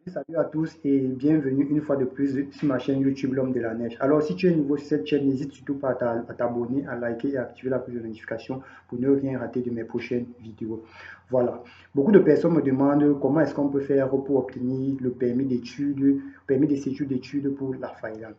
Salut à tous et bienvenue une fois de plus sur ma chaîne YouTube L'Homme de la Neige. Alors, si tu es nouveau sur cette chaîne, n'hésite surtout pas à t'abonner, à liker et à activer la cloche de notification pour ne rien rater de mes prochaines vidéos. Voilà. Beaucoup de personnes me demandent comment est-ce qu'on peut faire pour obtenir le permis d'études, permis de séjour d'études pour la Finlande.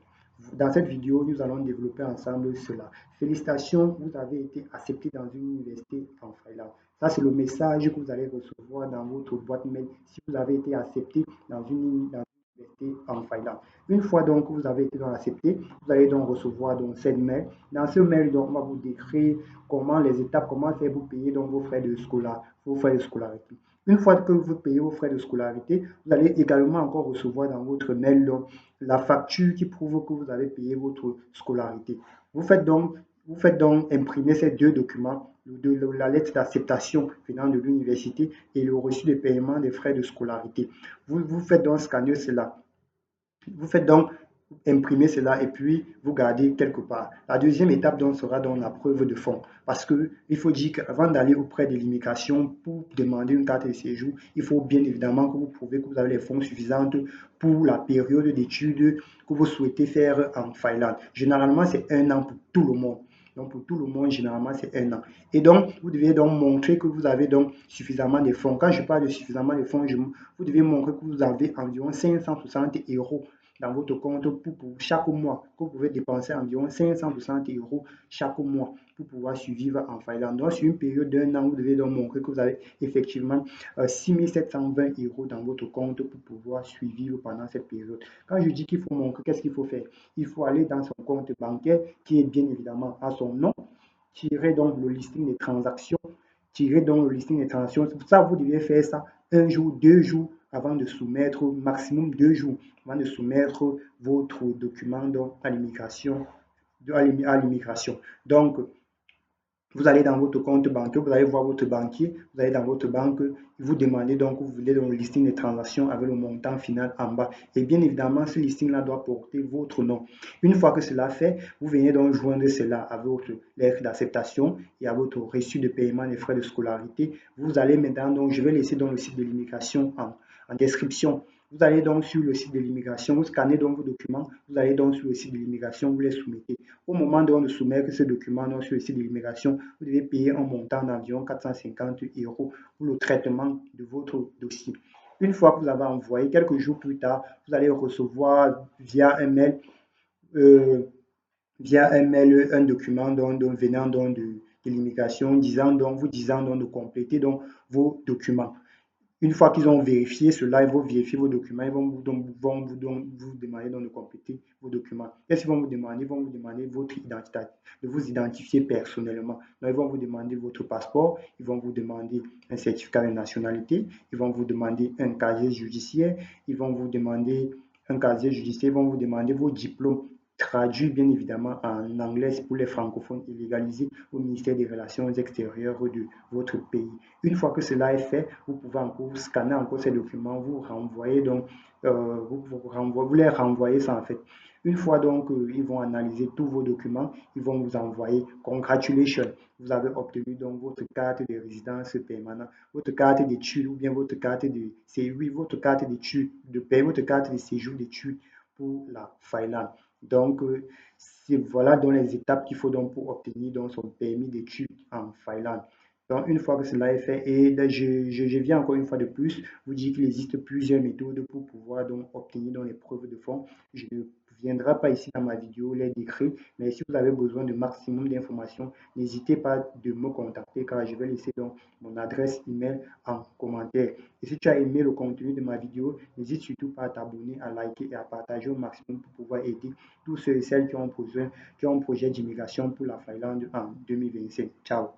Dans cette vidéo, nous allons développer ensemble cela. Félicitations, vous avez été accepté dans une université en Finlande. Ça, c'est le message que vous allez recevoir dans votre boîte mail si vous avez été accepté dans une université en Finlande. Une fois donc que vous avez été accepté, vous allez donc recevoir donc cette mail. Dans ce mail, donc, on va vous décrire comment les étapes, comment faire pour payer donc vos frais de scolarité. Une fois que vous payez vos frais de scolarité, vous allez également encore recevoir dans votre mail donc, la facture qui prouve que vous avez payé votre scolarité. Vous faites donc, imprimer ces deux documents, la lettre d'acceptation venant de l'université et le reçu de paiement des frais de scolarité. Vous faites donc scanner cela. Vous faites donc imprimer cela et puis vous gardez quelque part. La deuxième étape donc sera donc la preuve de fonds parce qu'il faut dire qu'avant d'aller auprès de l'immigration pour demander une carte de séjour, il faut bien évidemment que vous prouvez que vous avez les fonds suffisants pour la période d'études que vous souhaitez faire en Finlande. Généralement, c'est 1 an pour tout le monde. Donc, pour tout le monde, généralement, c'est 1 an. Et donc, vous devez donc montrer que vous avez donc suffisamment de fonds. Quand je parle de suffisamment de fonds, vous devez montrer que vous avez environ 560 € dans votre compte pour chaque mois, que vous pouvez dépenser environ 560 € chaque mois pour pouvoir survivre en Finlande. Donc, sur une période d'1 an, vous devez donc montrer que vous avez effectivement 6 720 € dans votre compte pour pouvoir survivre pendant cette période. Quand je dis qu'il faut montrer, qu'est-ce qu'il faut faire? Il faut aller dans son compte bancaire qui est bien évidemment à son nom, tirer donc le listing des transactions, Ça, vous devez faire ça 1 jour, 2 jours avant de soumettre, maximum 2 jours avant de soumettre votre document donc, à l'immigration. Donc, vous allez dans votre compte bancaire, vous allez voir votre banquier, vous allez dans votre banque, vous demandez donc, vous voulez donc le listing des transactions avec le montant final en bas. Et bien évidemment, ce listing-là doit porter votre nom. Une fois que cela fait, vous venez donc joindre cela à votre lettre d'acceptation et à votre reçu de paiement des frais de scolarité. Vous allez maintenant, donc je vais laisser dans le site de l'immigration en description. Vous allez donc sur le site de l'immigration, vous scannez donc vos documents, vous allez donc sur le site de l'immigration, vous les soumettez. Au moment de soumettre ce document donc, sur le site de l'immigration, vous devez payer un montant d'environ 450 € pour le traitement de votre dossier. Une fois que vous avez envoyé, quelques jours plus tard, vous allez recevoir via un mail, un document venant de l'immigration vous disant donc de compléter donc, vos documents. Une fois qu'ils ont vérifié cela, ils vont vérifier vos documents, ils vont vous demander donc de compléter vos documents. Qu'est-ce qu'ils vont vous demander? Ils vont vous demander votre identité, de vous identifier personnellement. Donc, ils vont vous demander votre passeport, ils vont vous demander un certificat de nationalité, ils vont vous demander un casier judiciaire, ils vont vous demander vos diplômes traduits bien évidemment en anglais pour les francophones et légalisés au ministère des Relations extérieures de votre pays. Une fois que cela est fait, vous pouvez encore scanner encore ces documents, vous renvoyez donc, vous les renvoyez ça en fait. Une fois donc ils vont analyser tous vos documents, ils vont vous envoyer congratulations. Vous avez obtenu donc votre carte de résidence permanente, votre carte d'études ou bien votre carte de votre carte d'études de paie, votre carte de séjour d'études pour la Finlande. Donc voilà donc les étapes qu'il faut donc pour obtenir donc son permis d'études en Finlande. Donc, une fois que cela est fait, et je viens encore une fois de plus vous dire qu'il existe plusieurs méthodes pour pouvoir donc obtenir donc les preuves de fonds. Je ne viendrai pas ici dans ma vidéo les décrire, mais si vous avez besoin de maximum d'informations, n'hésitez pas de me contacter car je vais laisser donc mon adresse email en commentaire. Et si tu as aimé le contenu de ma vidéo, n'hésite surtout pas à t'abonner, à liker et à partager au maximum pour pouvoir aider tous ceux et celles qui ont un projet d'immigration pour la Finlande en 2025. Ciao!